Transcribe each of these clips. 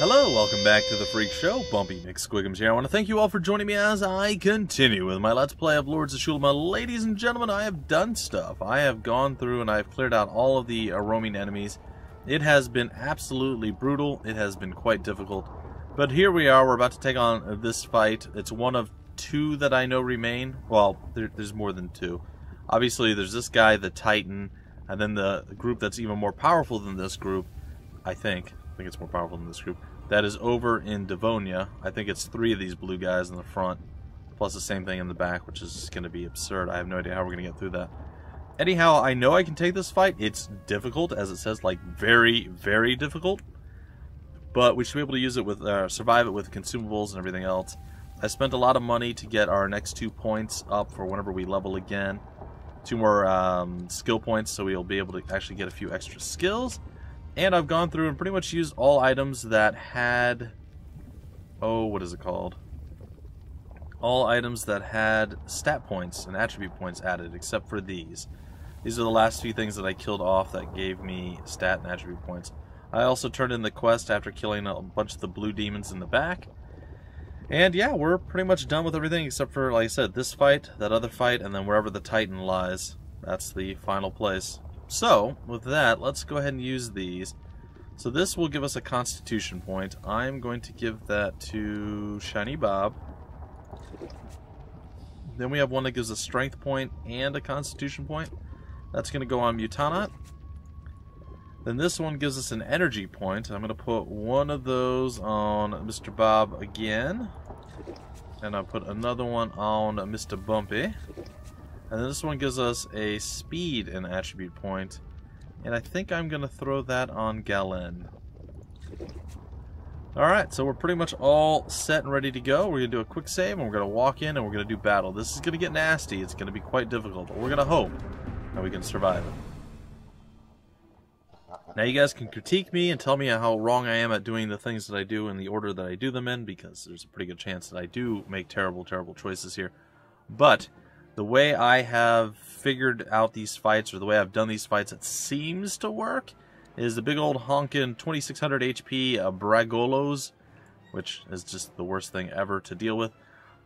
Hello, welcome back to the Freak Show. Bumpy McSquigums here. I want to thank you all for joining me as I continue with my Let's Play of Lords of Xulima. Ladies and gentlemen, I have done stuff. I have gone through and I have cleared out all of the roaming enemies. It has been absolutely brutal. It has been quite difficult. But here we are. We're about to take on this fight. It's one of two that I know remain. Well, there's more than two. Obviously, there's this guy, the Titan, and then the group that's even more powerful than this group, I think it's more powerful than this group. That is over in Devonia. I think it's 3 of these blue guys in the front, plus the same thing in the back, which is going to be absurd. I have no idea how we're going to get through that. Anyhow, I know I can take this fight. It's difficult, as it says, like very, very difficult. But we should be able to use it with, survive it with consumables and everything else. I spent a lot of money to get our next 2 points up for whenever we level again. 2 more skill points, so we'll be able to actually get a few extra skills. And I've gone through and pretty much used all items that had... oh, what is it called? All items that had stat points and attribute points added, except for these. These are the last few things that I killed off that gave me stat and attribute points. I also turned in the quest after killing a bunch of the blue demons in the back. And yeah, we're pretty much done with everything except for, like I said, this fight, that other fight, and then wherever the Titan lies. That's the final place. So, with that, let's go ahead and use these. So this will give us a Constitution point. I'm going to give that to Shiny Bob. Then we have one that gives a Strength point and a Constitution point. That's going to go on Mutanot. Then this one gives us an Energy point. I'm going to put one of those on Mr. Bob again. And I'll put another one on Mr. Bumpy. And then this one gives us a speed and attribute point. And I think I'm going to throw that on Galen. Alright, so we're pretty much all set and ready to go. We're going to do a quick save and we're going to walk in and we're going to do battle. This is going to get nasty. It's going to be quite difficult. But we're going to hope that we can survive it. Now you guys can critique me and tell me how wrong I am at doing the things that I do in the order that I do them in. Because there's a pretty good chance that I do make terrible, terrible choices here. But... the way I have figured out these fights, or the way I've done these fights, it seems to work, is the big old honkin' 2600 HP Bragolos, which is just the worst thing ever to deal with.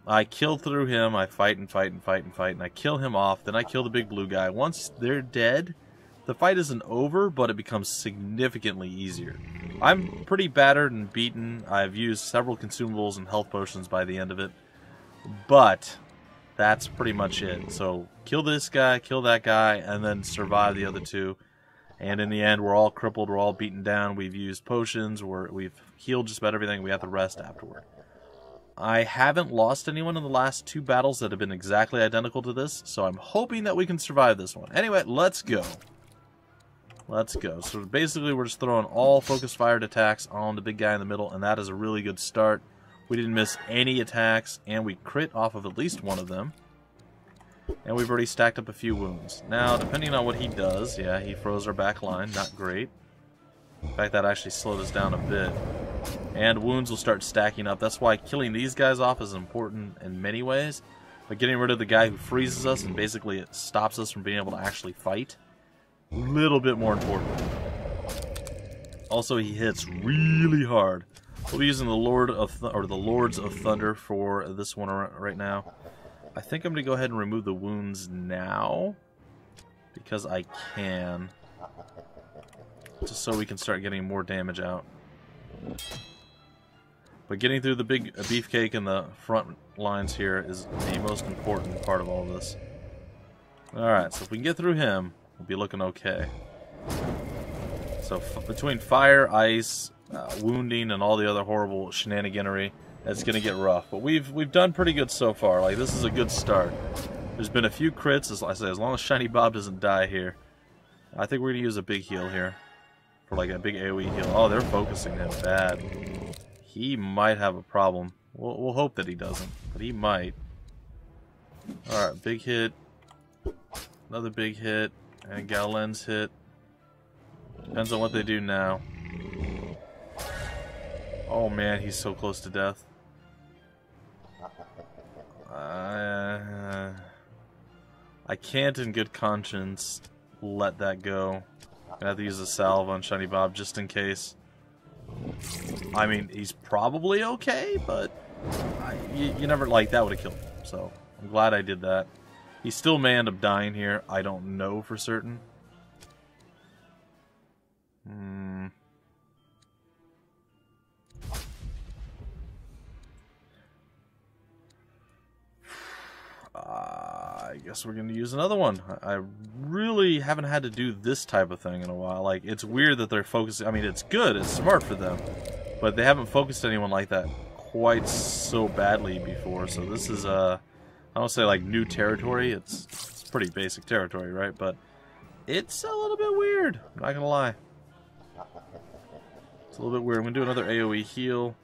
I kill through him, I fight and fight and fight and fight, and I kill him off, then I kill the big blue guy. Once they're dead, the fight isn't over, but it becomes significantly easier. I'm pretty battered and beaten. I've used several consumables and health potions by the end of it, but... that's pretty much it. So, kill this guy, kill that guy, and then survive the other 2. And in the end, we're all crippled, we're all beaten down, we've used potions, we've healed just about everything, we have to rest afterward. I haven't lost anyone in the last 2 battles that have been exactly identical to this, so I'm hoping that we can survive this one. Anyway, let's go. Let's go. So basically, we're just throwing all focused fired attacks on the big guy in the middle, and that is a really good start. We didn't miss any attacks, and we crit off of at least one of them. And we've already stacked up a few wounds. Now, depending on what he does, yeah, he froze our back line, not great. In fact, that actually slowed us down a bit. And wounds will start stacking up. That's why killing these guys off is important in many ways. But getting rid of the guy who freezes us and basically it stops us from being able to actually fight, a little bit more important. Also, he hits really hard. We'll be using the Lords of Thunder for this one right now. I think I'm going to go ahead and remove the wounds now, because I can, just so we can start getting more damage out. But getting through the big beefcake in the front lines here is the most important part of all this. Alright, so if we can get through him, we'll be looking okay. So between fire, ice... wounding and all the other horrible shenaniganery, it's gonna get rough. But we've done pretty good so far. Like, this is a good start. There's been a few crits, as I say, as long as Shiny Bob doesn't die here. I think we're gonna use a big heal here. For like a big AoE heal. Oh, they're focusing him bad. He might have a problem. We'll hope that he doesn't, but he might. Alright, big hit. Another big hit. And Galen's hit. Depends on what they do now. Oh man, he's so close to death. I can't in good conscience let that go. I have to use a salve on Shiny Bob just in case. I mean, he's probably okay, but you never, like, that would have killed him. So, I'm glad I did that. He still may end up dying here. I don't know for certain. I guess we're going to use another one. I really haven't had to do this type of thing in a while. Like, it's weird that they're focusing. I mean, it's good. It's smart for them. But they haven't focused anyone like that quite so badly before. So this is, I don't say like new territory. It's pretty basic territory, right? But it's a little bit weird. I'm not going to lie. It's a little bit weird. I'm going to do another AoE heal.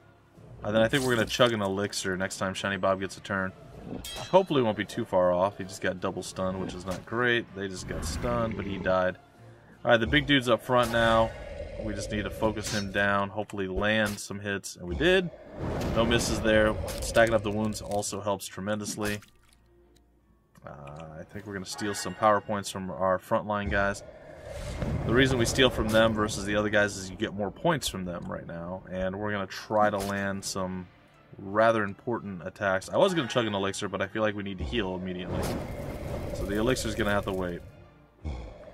And then I think we're going to chug an elixir next time Shiny Bob gets a turn. Hopefully it won't be too far off. He just got double stunned, which is not great. They just got stunned, but he died. Alright, the big dude's up front now. We just need to focus him down, hopefully land some hits, and we did. No misses there. Stacking up the wounds also helps tremendously. I think we're going to steal some power points from our frontline guys. The reason we steal from them versus the other guys is you get more points from them right now, and we're going to try to land some rather important attacks. I was going to chug an elixir, but I feel like we need to heal immediately. So the elixir's going to have to wait.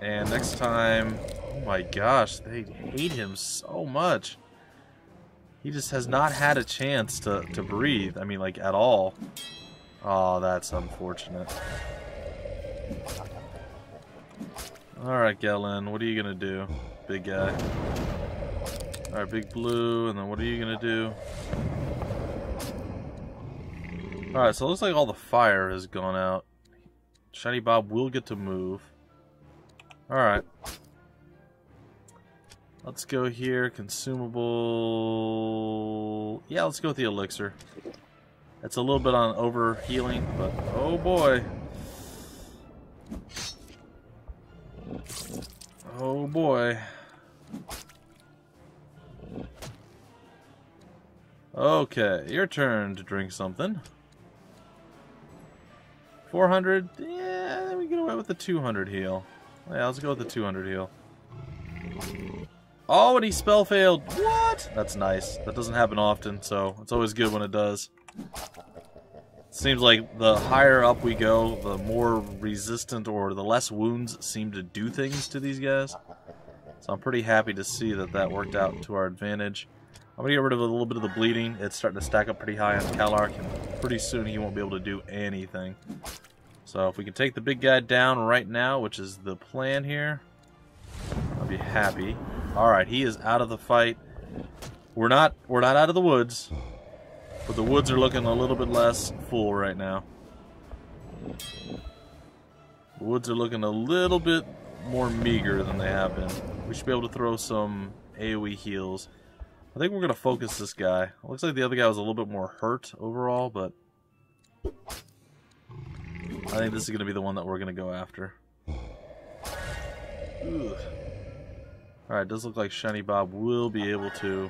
And next time, oh my gosh, they hate him so much. He just has not had a chance to breathe. I mean, like, at all. Oh, that's unfortunate. Alright, Galen, what are you going to do, big guy? Alright, big blue, and then what are you going to do? Alright, so it looks like all the fire has gone out. Shiny Bob will get to move. Alright. Let's go here. Consumable. Yeah, let's go with the elixir. It's a little bit on over healing, but oh boy. Oh boy. Okay, your turn to drink something. 400, yeah, we get away with the 200 heal. Yeah, let's go with the 200 heal. Oh, and he spell failed. What? That's nice. That doesn't happen often, so it's always good when it does. Seems like the higher up we go, the more resistant or the less wounds seem to do things to these guys. So I'm pretty happy to see that that worked out to our advantage. I'm going to get rid of a little bit of the bleeding. It's starting to stack up pretty high on Calark, and pretty soon he won't be able to do anything. So if we can take the big guy down right now, which is the plan here, I'll be happy. Alright, he is out of the fight. We're not out of the woods, but the woods are looking a little bit less full right now. The woods are looking a little bit more meager than they have been. We should be able to throw some AoE heals. I think we're going to focus this guy. It looks like the other guy was a little bit more hurt overall, but I think this is going to be the one that we're going to go after. Alright, it does look like Shiny Bob will be able to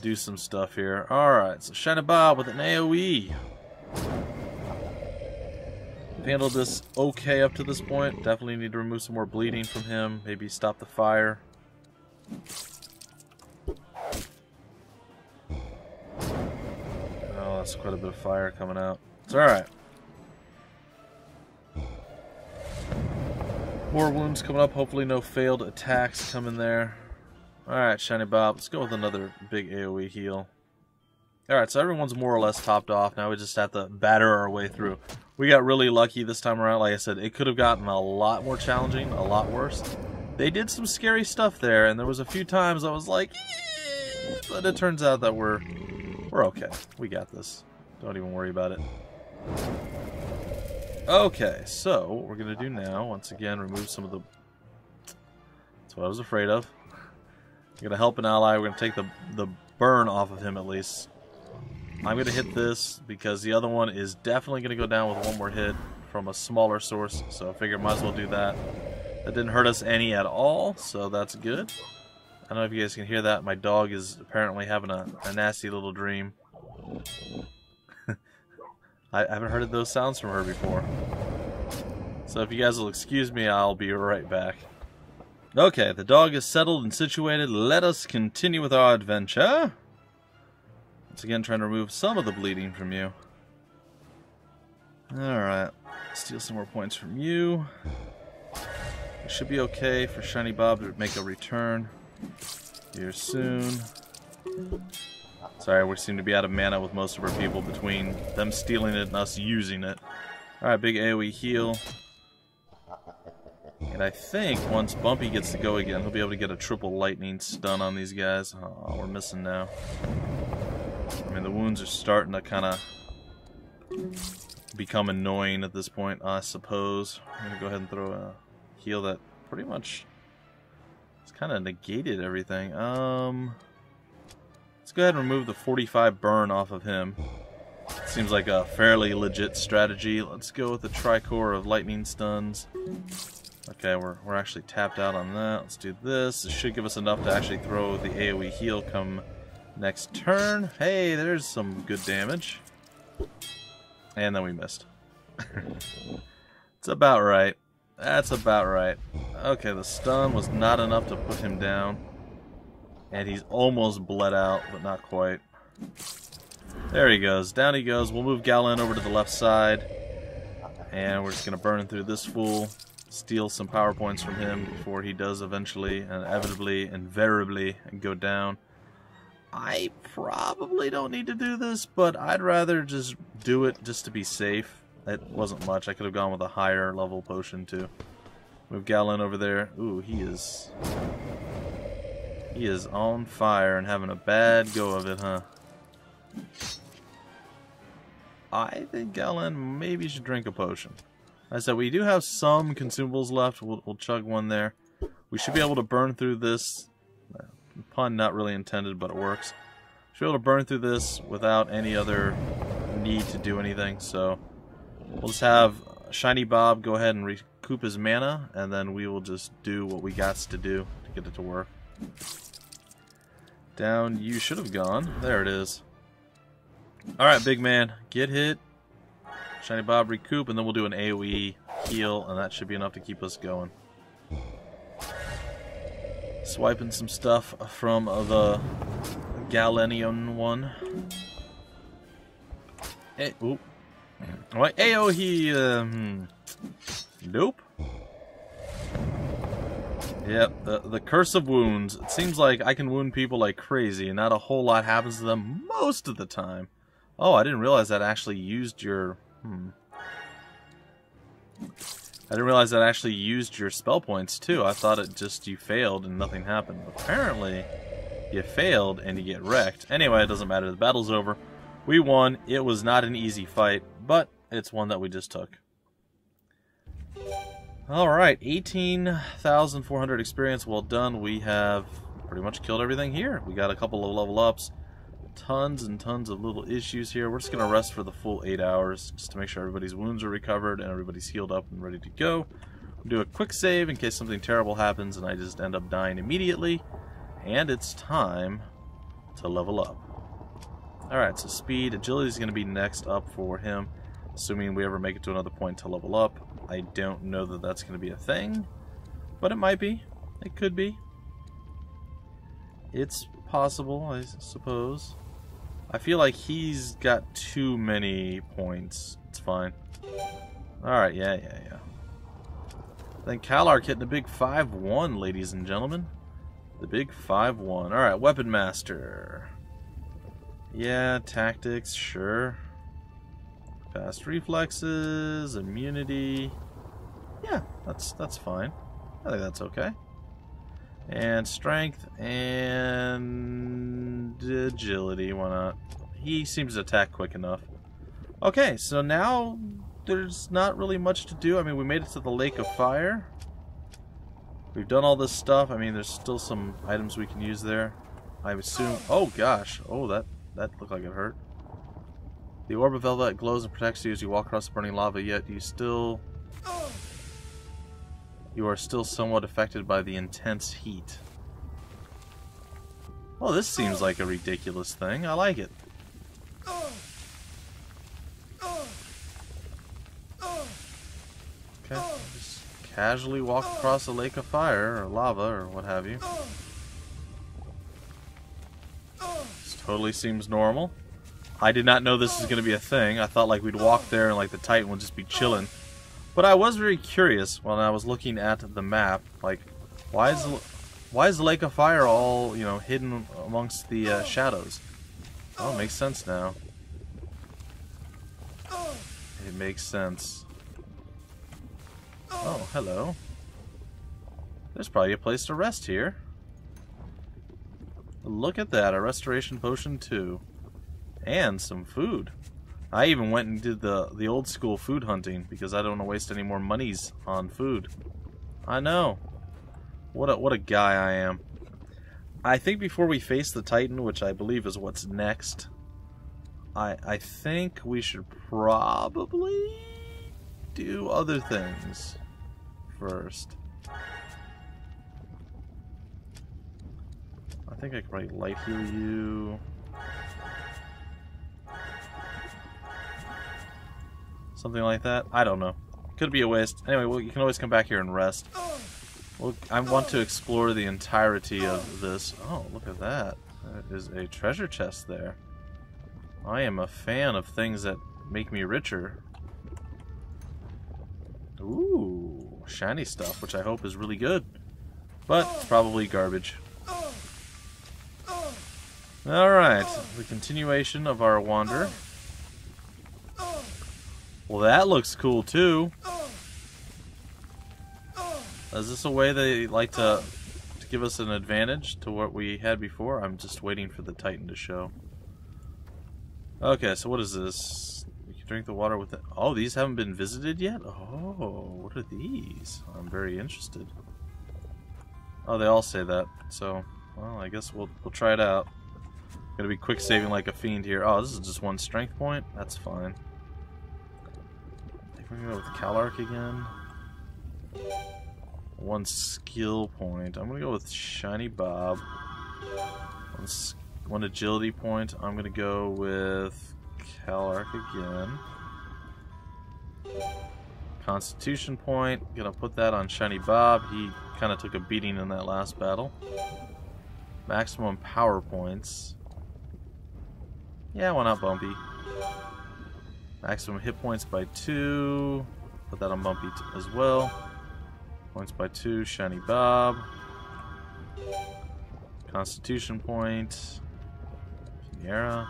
do some stuff here. Alright, so Shiny Bob with an AoE. We've handled this okay up to this point. Definitely need to remove some more bleeding from him. Maybe stop the fire. Oh, that's quite a bit of fire coming out. It's alright. More wounds coming up. Hopefully no failed attacks coming there. Alright, Shiny Bob. Let's go with another big AoE heal. Alright, so everyone's more or less topped off. Now we just have to batter our way through. We got really lucky this time around. Like I said, it could have gotten a lot more challenging, a lot worse. They did some scary stuff there, and there was a few times I was like, eh, but it turns out that we're okay. We got this. Don't even worry about it. Okay, so what we're going to do now, once again, remove some of the... That's what I was afraid of. We're going to help an ally. We're going to take the burn off of him at least. I'm going to hit this because the other one is definitely going to go down with one more hit from a smaller source, so I figure might as well do that. That didn't hurt us any at all, so that's good. I don't know if you guys can hear that. My dog is apparently having a nasty little dream. I haven't heard those sounds from her before. So if you guys will excuse me, I'll be right back. Okay, the dog is settled and situated. Let us continue with our adventure. Once again, trying to remove some of the bleeding from you. Alright. Steal some more points from you. It should be okay for Shiny Bob to make a return here soon. Sorry, we seem to be out of mana with most of our people between them stealing it and us using it. Alright, big AoE heal. And I think once Bumpy gets to go again, he'll be able to get a triple lightning stun on these guys. Oh, we're missing now. I mean, the wounds are starting to kind of become annoying at this point, I suppose. I'm going to go ahead and throw a heal that pretty much it's kind of negated everything. Let's go ahead and remove the 45 burn off of him. Seems like a fairly legit strategy. Let's go with the tricore of lightning stuns. Okay, we're actually tapped out on that. Let's do this. This should give us enough to actually throw the AoE heal come next turn. Hey, there's some good damage. And then we missed. It's about right. That's about right. Okay, the stun was not enough to put him down. And he's almost bled out, but not quite. There he goes. Down he goes. We'll move Galen over to the left side. And we're just going to burn through this fool. Steal some power points from him before he does eventually, inevitably, invariably go down. I probably don't need to do this, but I'd rather just do it just to be safe. It wasn't much. I could have gone with a higher level potion too. Move Galen over there. Ooh, he is on fire and having a bad go of it, huh? I think Galen maybe should drink a potion. Like I said, we do have some consumables left. We'll chug one there. We should be able to burn through this. Pun not really intended, but it works. Should be able to burn through this without any other need to do anything. So we'll just have Shiny Bob go ahead and recoup his mana, and then we will just do what we got to do to get it to work. Down you should have gone. There it is. Alright, big man. Get hit. Shiny Bob recoup, and then we'll do an AoE heal, and that should be enough to keep us going. Swiping some stuff from the Galenian one. Hey, oop. What? AoE, nope. Yep, the Curse of Wounds. It seems like I can wound people like crazy, and not a whole lot happens to them most of the time. Oh, I didn't realize that actually used your... I didn't realize that actually used your spell points too. I thought it just you failed and nothing happened. Apparently, you failed and you get wrecked. Anyway, it doesn't matter. The battle's over. We won. It was not an easy fight, but it's one that we just took. Alright, 18,400 experience. Well done. We have pretty much killed everything here. We got a couple of level ups. Tons and tons of little issues here. We're just going to rest for the full 8 hours just to make sure everybody's wounds are recovered and everybody's healed up and ready to go. We'll do a quick save in case something terrible happens and I just end up dying immediately. And it's time to level up. Alright, so speed, agility is going to be next up for him, assuming we ever make it to another point to level up. I don't know that that's going to be a thing, but it might be. It could be. It's possible, I suppose. I feel like he's got too many points. It's fine. Alright, yeah. Then Calark hitting the big 5-1, ladies and gentlemen. The big 5-1. Alright, Weapon Master. Yeah, tactics, sure. Fast reflexes, immunity. Yeah, that's fine. I think that's okay. And strength and agility, why not? He seems to attack quick enough. Okay, so now there's not really much to do. I mean, we made it to the Lake of Fire. We've done all this stuff. I mean, there's still some items we can use there. I assume... Oh, gosh. Oh, that looked like it hurt. The orb of velvet glows and protects you as you walk across the burning lava, yet you are still somewhat affected by the intense heat. Well, this seems like a ridiculous thing. I like it. Okay, just casually walk across a lake of fire or lava or what have you. This totally seems normal. I did not know this was going to be a thing. I thought like we'd walk there and like the Titan would just be chilling. But I was very curious when I was looking at the map, like why is the lake of fire all, you know, hidden amongst the shadows? Oh, it makes sense now. It makes sense. Oh, hello. There's probably a place to rest here. Look at that, a restoration potion too. And some food. I even went and did the old school food hunting because I don't want to waste any more monies on food. I know. What a guy I am. I think before we face the Titan, which I believe is what's next, I think we should probably do other things first. I think I could probably light heal you. Something like that. I don't know. Could be a waste. Anyway, well, you can always come back here and rest. Well, I want to explore the entirety of this. Oh, look at that. There is a treasure chest there. I am a fan of things that make me richer. Ooh, shiny stuff, which I hope is really good. But it's probably garbage. Alright, the continuation of our wander. Well, that looks cool too. Is this a way they like to give us an advantage to what we had before? I'm just waiting for the Titan to show. Okay, so what is this? You can drink the water with it. Oh, these haven't been visited yet? Oh, what are these? I'm very interested. Oh, they all say that. So, well, I guess we'll try it out. Gonna be quick saving like a fiend here. Oh, this is just one strength point? That's fine. I think we're gonna go with Calarc again. One skill point. I'm gonna go with Shiny Bob. One agility point. I'm gonna go with Calarc again. Constitution point. Gonna put that on Shiny Bob. He kind of took a beating in that last battle. Maximum power points. Yeah, why not Bumpy? Maximum hit points by 2. Put that on Bumpy as well. Points by 2, Shiny Bob. Constitution point. Sierra.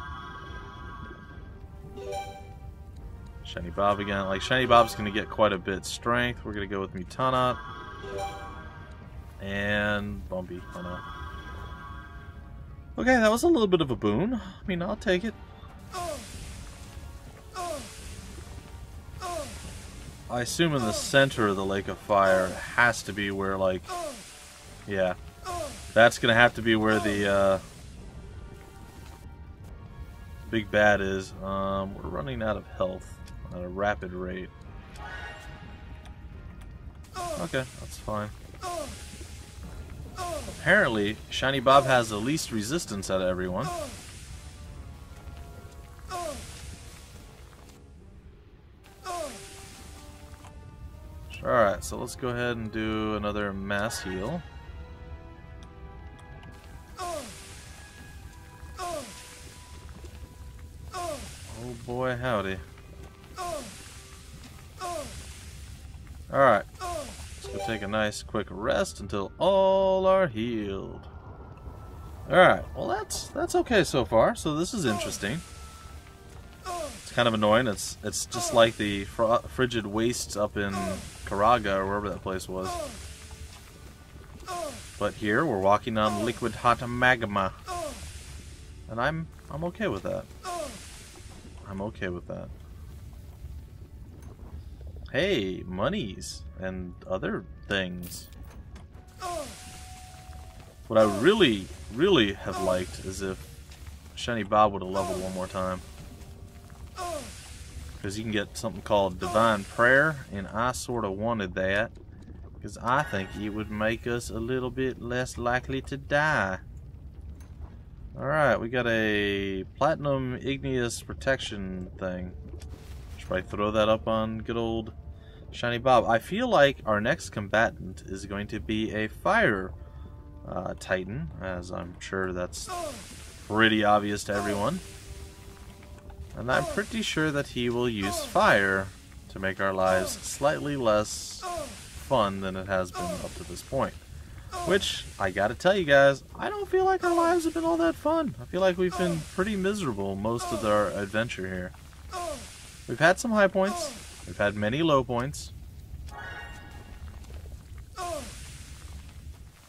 Shiny Bob again. Like, Shiny Bob's going to get quite a bit strength. We're going to go with Mutanot. And Bumpy. Why not? Okay, that was a little bit of a boon. I mean, I'll take it. I assume in the center of the Lake of Fire has to be where, like, yeah, that's gonna have to be where the big bad is. We're running out of health at a rapid rate. Okay, that's fine. Apparently, Shiny Bob has the least resistance out of everyone. Alright, so let's go ahead and do another mass heal. Oh boy, howdy. Alright, let's go take a nice quick rest until all are healed. Alright, well that's okay so far, so this is interesting. It's kind of annoying. It's just like the frigid wastes up in Karaga or wherever that place was. But here we're walking on liquid hot magma, and I'm okay with that. I'm okay with that. Hey, monies and other things. What I really have liked is if Shiny Bob would have leveled one more time. Because you can get something called Divine Prayer, and I sort of wanted that. Because I think it would make us a little bit less likely to die. Alright, we got a Platinum Igneous Protection thing. Should probably throw that up on good old Shiny Bob. I feel like our next combatant is going to be a fire titan, as I'm sure that's pretty obvious to everyone. And I'm pretty sure that he will use fire to make our lives slightly less fun than it has been up to this point. Which, I gotta tell you guys, I don't feel like our lives have been all that fun. I feel like we've been pretty miserable most of our adventure here. We've had some high points. We've had many low points.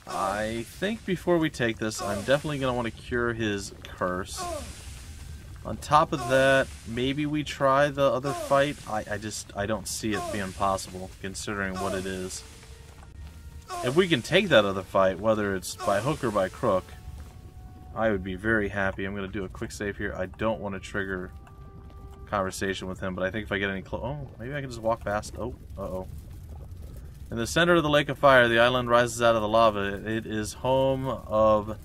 I think before we take this, I'm definitely going to want to cure his curse. On top of that, maybe we try the other fight. I don't see it being possible, considering what it is. If we can take that other fight, whether it's by hook or by crook, I would be very happy. I'm going to do a quick save here. I don't want to trigger conversation with him, but I think if I get any close... Oh, maybe I can just walk past. Oh, uh-oh. In the center of the Lake of Fire, the island rises out of the lava. It is home of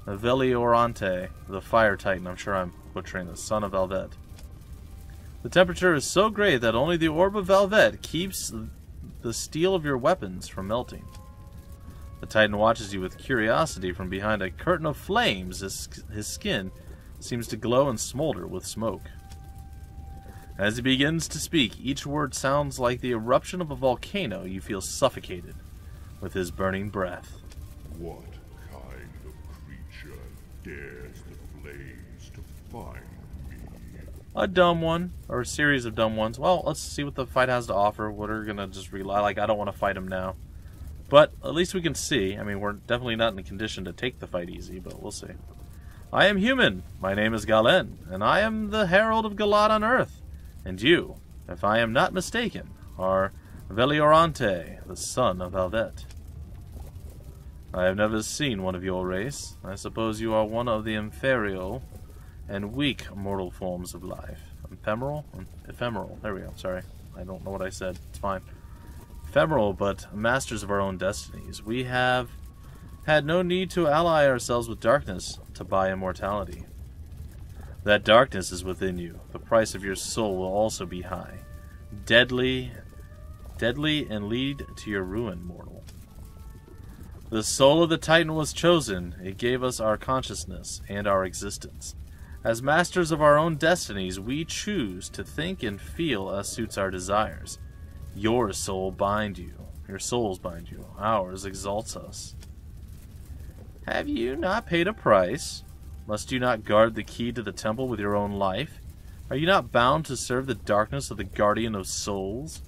Veliorante, the Fire Titan. I'm sure I'm butchering this. Son of Velvet. The temperature is so great that only the Orb of Velvet keeps the steel of your weapons from melting. The Titan watches you with curiosity from behind a curtain of flames. His skin seems to glow and smolder with smoke. As he begins to speak, each word sounds like the eruption of a volcano. You feel suffocated with his burning breath. What kind of creature dares the flames to find me? A dumb one, or a series of dumb ones. Well, let's see what the fight has to offer. We're gonna just rely. Like, I don't want to fight him now, but at least we can see. I mean, we're definitely not in a condition to take the fight easy, but we'll see. I am human. My name is Galen, and I am the herald of Galad on Earth. And you, if I am not mistaken, are Veliorante, the son of Velvet. I have never seen one of your race. I suppose you are one of the inferior and weak mortal forms of life. Ephemeral? Ephemeral. There we go. Sorry. I don't know what I said. It's fine. Ephemeral, but masters of our own destinies. We have had no need to ally ourselves with darkness to buy immortality. That darkness is within you. The price of your soul will also be high. Deadly, and lead to your ruin, mortal. The soul of the Titan was chosen. It gave us our consciousness and our existence. As masters of our own destinies, we choose to think and feel as suits our desires. Your soul bind you. Your souls bind you. Ours exalts us. Have you not paid a price? Must you not guard the key to the temple with your own life? Are you not bound to serve the darkness of the guardian of souls?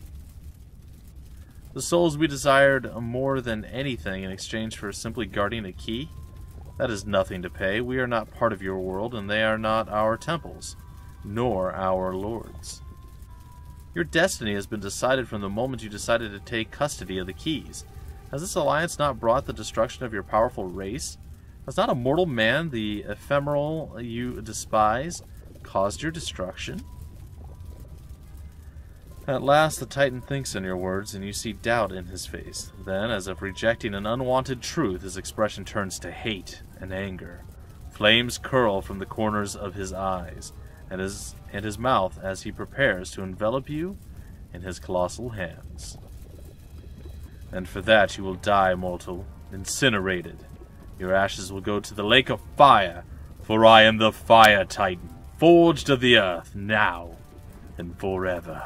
The souls we desired more than anything in exchange for simply guarding a key? That is nothing to pay. We are not part of your world, and they are not our temples, nor our lords. Your destiny has been decided from the moment you decided to take custody of the keys. Has this alliance not brought the destruction of your powerful race? Has not a mortal man, the ephemeral you despise, caused your destruction? At last the Titan thinks on your words, and you see doubt in his face. Then, as if rejecting an unwanted truth, his expression turns to hate and anger. Flames curl from the corners of his eyes, and his mouth as he prepares to envelop you in his colossal hands. And for that you will die, mortal, incinerated. Your ashes will go to the Lake of Fire, for I am the Fire Titan, forged of the earth, now and forever.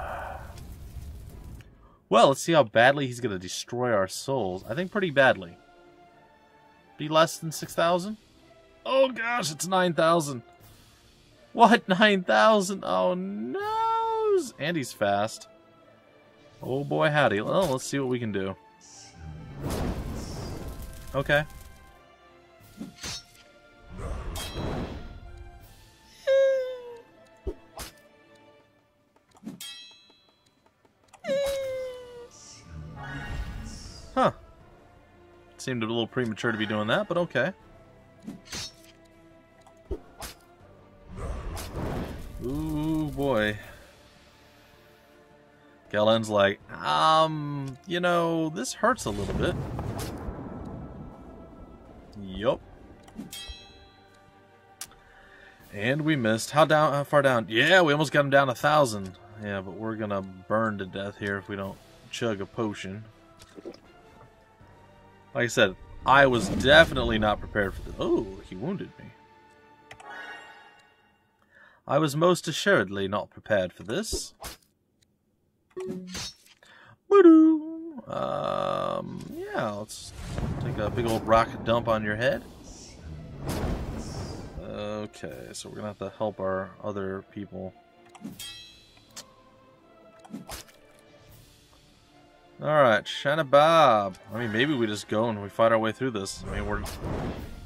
Well, let's see how badly he's going to destroy our souls. I think pretty badly. Be less than 6,000? Oh gosh, it's 9,000. What? 9,000? Oh no! And he's fast. Oh boy howdy. Well, let's see what we can do. Okay. Huh. Seemed a little premature to be doing that, but okay. Ooh, boy. Galen's like, you know, this hurts a little bit. Yup. And we missed. How far down? Yeah, we almost got him down 1,000. Yeah, but we're gonna burn to death here if we don't chug a potion. Like I said, I was definitely not prepared for this. Oh, he wounded me. I was most assuredly not prepared for this. Yeah, let's take a big old rock dump on your head. Okay, so we're gonna have to help our other people. Alright, Shana Bob. I mean, maybe we just go and we fight our way through this. I mean, we're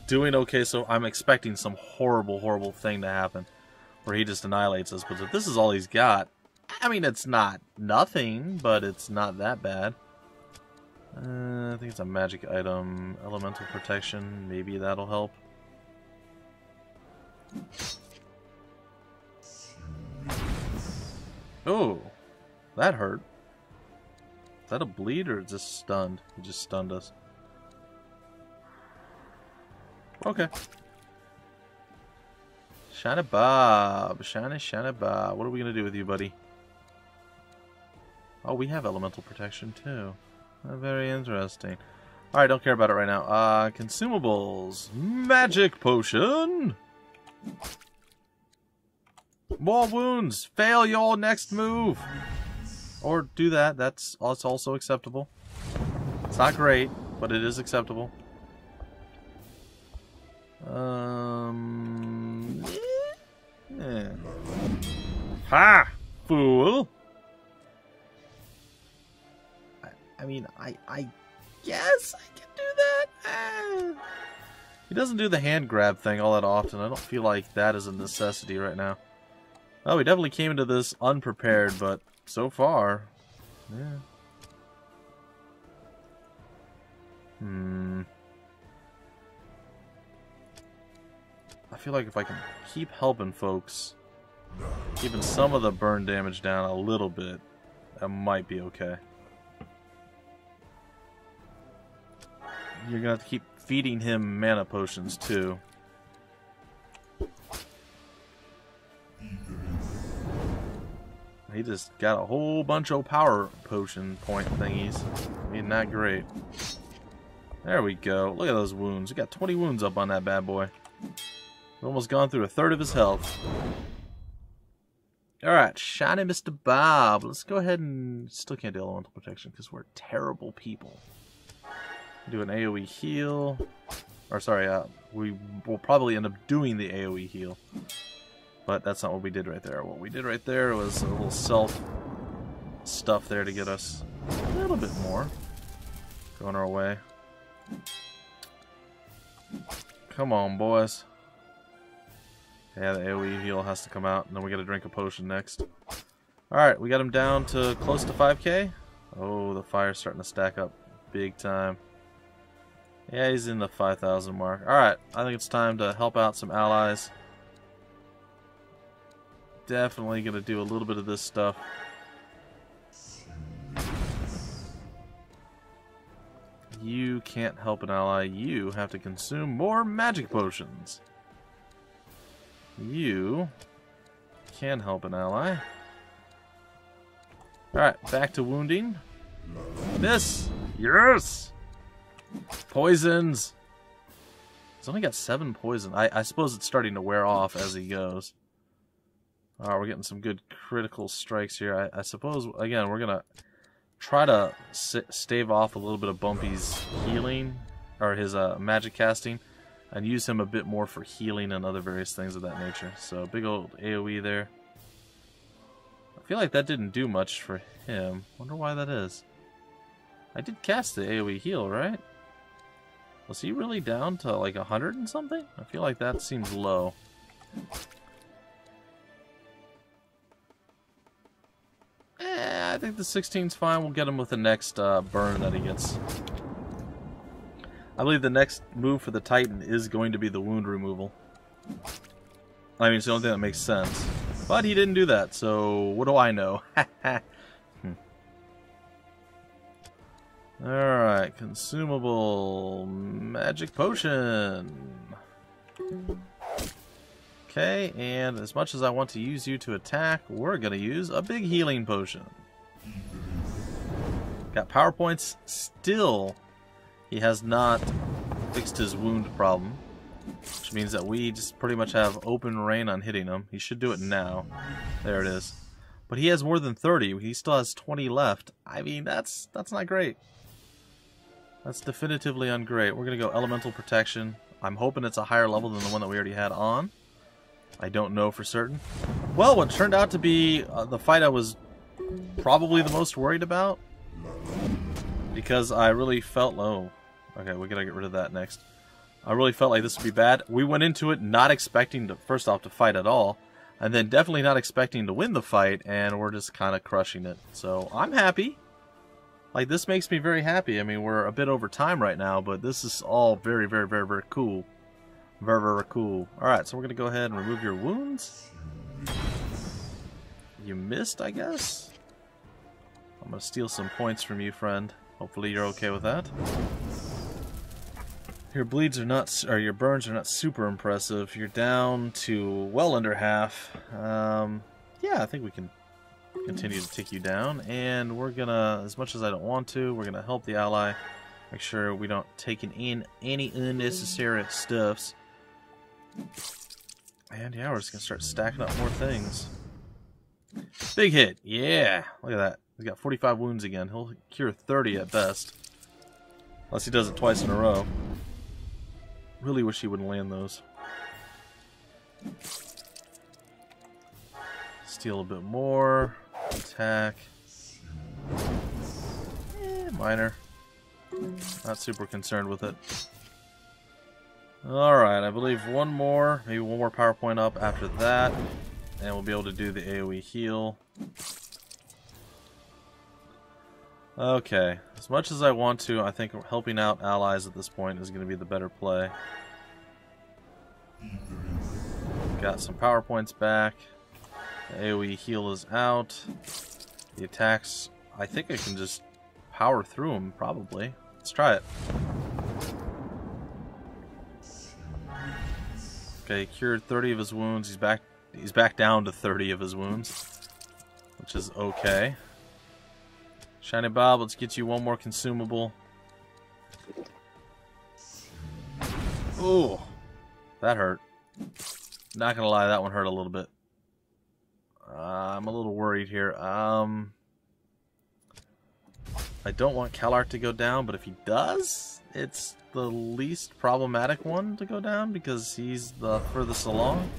doing okay, so I'm expecting some horrible, horrible thing to happen where he just annihilates us. But if this is all he's got, I mean, it's not nothing, but it's not that bad. I think it's a magic item. Elemental protection. Maybe that'll help. Oh, that hurt. Is that a bleed or just stunned? He just stunned us. Okay. Shana Bob. Shana Bob. What are we going to do with you, buddy? Oh, we have elemental protection, too. Very interesting. Alright, don't care about it right now. Consumables. Magic potion. More wounds. Fail your next move. Or do that. That's also acceptable. It's not great, but it is acceptable. Yeah. Ha! Fool! I mean, I guess I can do that. He doesn't do the hand grab thing all that often. I don't feel like that is a necessity right now. Oh, we definitely came into this unprepared, but so far, yeah. I feel like if I can keep helping folks, keeping some of the burn damage down a little bit, that might be okay. You're gonna have to keep feeding him mana potions too. He just got a whole bunch of power potion point thingies. I mean, not great. There we go. Look at those wounds. We got 20 wounds up on that bad boy. We've almost gone through a third of his health. Alright, shiny Mr. Bob. Let's go ahead and... Still can't do elemental protection because we're terrible people. Do an AoE heal. Or sorry, we will probably end up doing the AoE heal. But that's not what we did right there. What we did right there was a little self stuff there to get us a little bit more going our way. Come on, boys. Yeah, the AoE heal has to come out, and then we gotta drink a potion next. Alright, we got him down to close to 5k. Oh, the fire's starting to stack up big time. Yeah, he's in the 5,000 mark. Alright, I think it's time to help out some allies. Definitely gonna do a little bit of this stuff. You can't help an ally. You have to consume more magic potions. You can help an ally. Alright, back to wounding. This! Yes! Poisons! He's only got 7 poison. I suppose it's starting to wear off as he goes. Alright, we're getting some good critical strikes here. I suppose, again, we're going to try to stave off a little bit of Bumpy's healing, or his magic casting, and use him a bit more for healing and other various things of that nature. So, big old AoE there. I feel like that didn't do much for him. Wonder why that is. I did cast the AoE heal, right? Was he really down to like 100 and something? I feel like that seems low. I think the 16's fine. We'll get him with the next burn that he gets. I believe the next move for the Titan is going to be the wound removal. I mean, it's the only thing that makes sense. But he didn't do that, so what do I know? Alright, consumable magic potion. Okay, and as much as I want to use you to attack, we're going to use a big healing potion. Got power points. Still, he has not fixed his wound problem, which means that we just pretty much have open reign on hitting him. He should do it now. There it is. But he has more than 30. He still has 20 left. I mean, that's not great. That's definitively ungreat. We're going to go Elemental Protection. I'm hoping it's a higher level than the one that we already had on. I don't know for certain. Well, what turned out to be the fight I was probably the most worried about. Because I really felt... Oh, okay, we got to get rid of that next. I really felt like this would be bad. We went into it not expecting to, first off, to fight at all. And then definitely not expecting to win the fight, and we're just kind of crushing it. So, I'm happy. Like, this makes me very happy. I mean, we're a bit over time right now, but this is all very, very, very, very cool. Very, very cool. Alright, so we're going to go ahead and remove your wounds. You missed, I guess? I'm going to steal some points from you, friend. Hopefully you're okay with that. Your bleeds are not, or your burns are not super impressive. You're down to well under half. Yeah, I think we can continue to take you down. And we're gonna, as much as I don't want to, we're gonna help the ally. Make sure we don't take in any unnecessary stuffs. And yeah, we're just gonna start stacking up more things. Big hit, yeah! Look at that. He's got 45 wounds again. He'll cure 30 at best. Unless he does it twice in a row. Really wish he wouldn't land those. Steal a bit more. Attack. Minor. Not super concerned with it. Alright, I believe one more, maybe one more power point up after that. And we'll be able to do the AoE heal. Okay, as much as I want to, I think helping out allies at this point is going to be the better play. Got some power points back. The AoE heal is out. The attacks, I think I can just power through them, probably. Let's try it. Okay, cured 30 of his wounds. He's back down to 30 of his wounds, which is okay. Shiny Bob, let's get you one more consumable. Ooh, that hurt. Not gonna lie, that one hurt a little bit. I'm a little worried here. I don't want CalArt to go down, but if he does, it's the least problematic one to go down because he's the furthest along.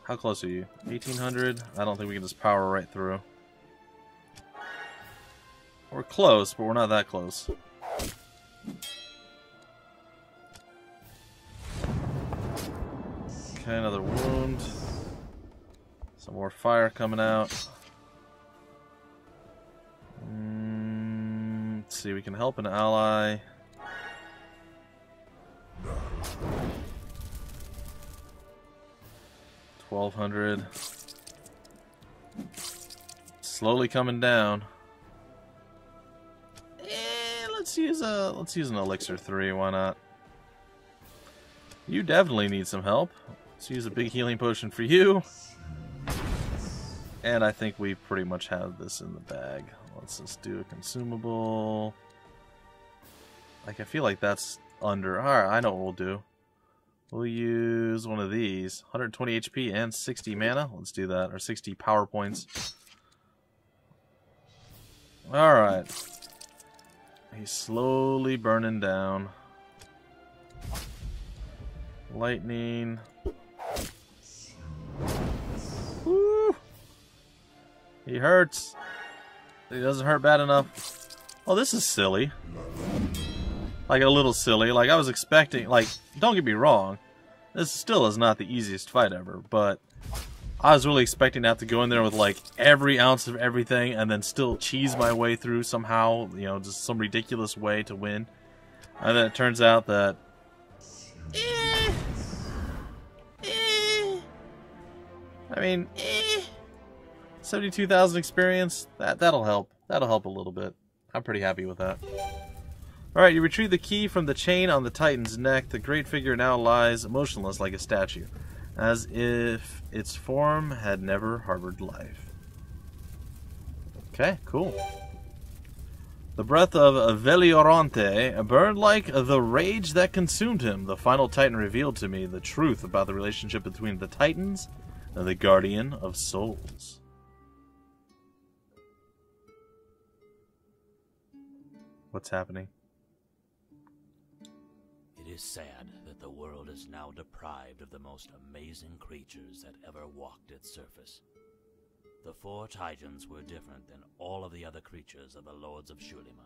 How close are you? 1800? I don't think we can just power right through. We're close, but we're not that close. Okay, another wound. Some more fire coming out. Let's see, we can help an ally. $1,200. Slowly coming down. Let's use an elixir 3. Why not? You definitely need some help. Let's use a big healing potion for you. And I think we pretty much have this in the bag. Let's just do a consumable. Like, I feel like that's under... Alright, I know what we'll do. We'll use one of these. 120 HP and 60 mana. Let's do that. Or 60 power points. Alright. He's slowly burning down. Lightning. Woo! He hurts. He doesn't hurt bad enough. Oh, this is silly. Like, a little silly. Like, I was expecting... Like, don't get me wrong. This still is not the easiest fight ever, but... I was really expecting to have to go in there with, like, every ounce of everything and then still cheese my way through somehow, you know, just some ridiculous way to win. And then it turns out that... I mean, 72,000 experience, that'll help. That'll help a little bit. I'm pretty happy with that. Alright, you retrieve the key from the chain on the Titan's neck. The great figure now lies motionless like a statue, as if its form had never harbored life. Okay, cool. The breath of Veliorante burned like the rage that consumed him. The final Titan revealed to me the truth about the relationship between the Titans and the Guardian of Souls. What's happening? It is sad that the world is now deprived of the most amazing creatures that ever walked its surface. The 4 Titans were different than all of the other creatures of the Lords of Xulima.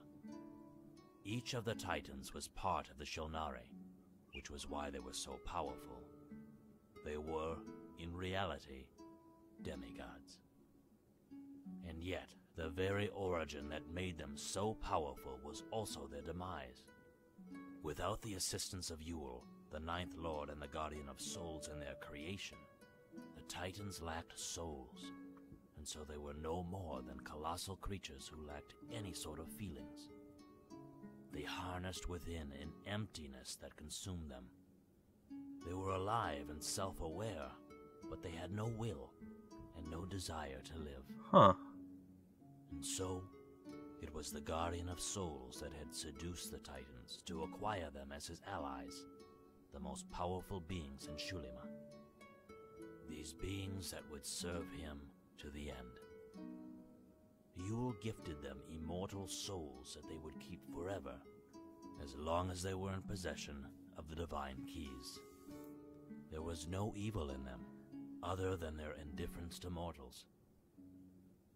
Each of the Titans was part of the Shulnare, which was why they were so powerful. They were, in reality, demigods. And yet, the very origin that made them so powerful was also their demise. Without the assistance of Yule, the 9th Lord and the Guardian of Souls in their creation, the Titans lacked souls. And so they were no more than colossal creatures who lacked any sort of feelings. They harnessed within an emptiness that consumed them. They were alive and self-aware, but they had no will and no desire to live. Huh. And so, it was the Guardian of Souls that had seduced the Titans to acquire them as his allies, the most powerful beings in Xulima. These beings that would serve him to the end. Yule gifted them immortal souls that they would keep forever, as long as they were in possession of the divine keys. There was no evil in them, other than their indifference to mortals.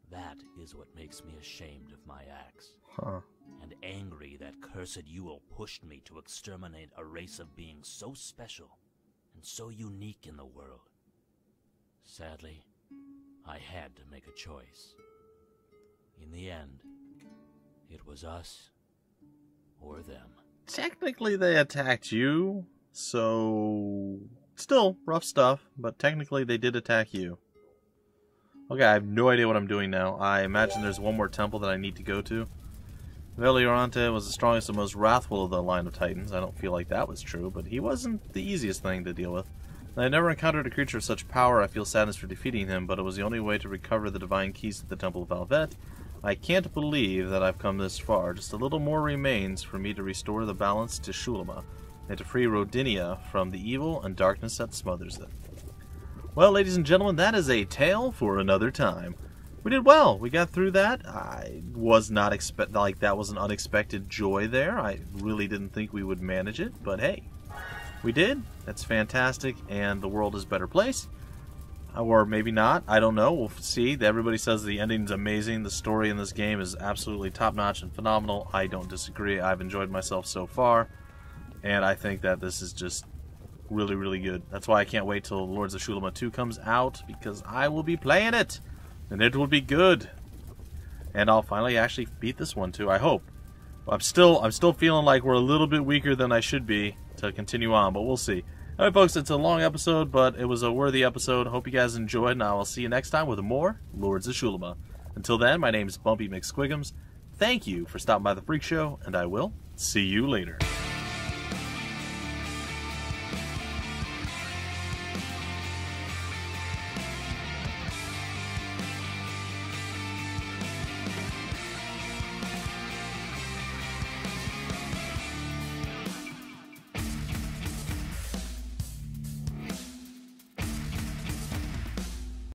That is what makes me ashamed of my acts, and angry that cursed Yule pushed me to exterminate a race of beings so special and so unique in the world. Sadly, I had to make a choice. In the end, it was us or them. Technically they attacked you, so still rough stuff, but technically they did attack you. Okay, I have no idea what I'm doing now. I imagine there's one more temple that I need to go to. Veliorante was the strongest and most wrathful of the line of Titans. I don't feel like that was true, but he wasn't the easiest thing to deal with. I never encountered a creature of such power. I feel sadness for defeating him, but it was the only way to recover the divine keys to the Temple of Valvet. I can't believe that I've come this far. Just a little more remains for me to restore the balance to Xulima, and to free Rodinia from the evil and darkness that smothers it. Well, ladies and gentlemen, that is a tale for another time. We did well. We got through that. I was not that was an unexpected joy there. I really didn't think we would manage it, but hey. We did. That's fantastic, and the world is a better place. Or maybe not. I don't know. We'll see. Everybody says the ending's amazing. The story in this game is absolutely top-notch and phenomenal. I don't disagree. I've enjoyed myself so far, and I think that this is just really, really good. That's why I can't wait till Lords of Xulima 2 comes out, because I will be playing it, and it will be good. And I'll finally actually beat this one too, I hope. I'm still feeling like we're a little bit weaker than I should be to continue on, but we'll see. Alright folks, it's a long episode, but it was a worthy episode. Hope you guys enjoyed, and I will see you next time with more Lords of Xulima. Until then, my name is Bumpy McSquigums. Thank you for stopping by the Freak Show, and I will see you later.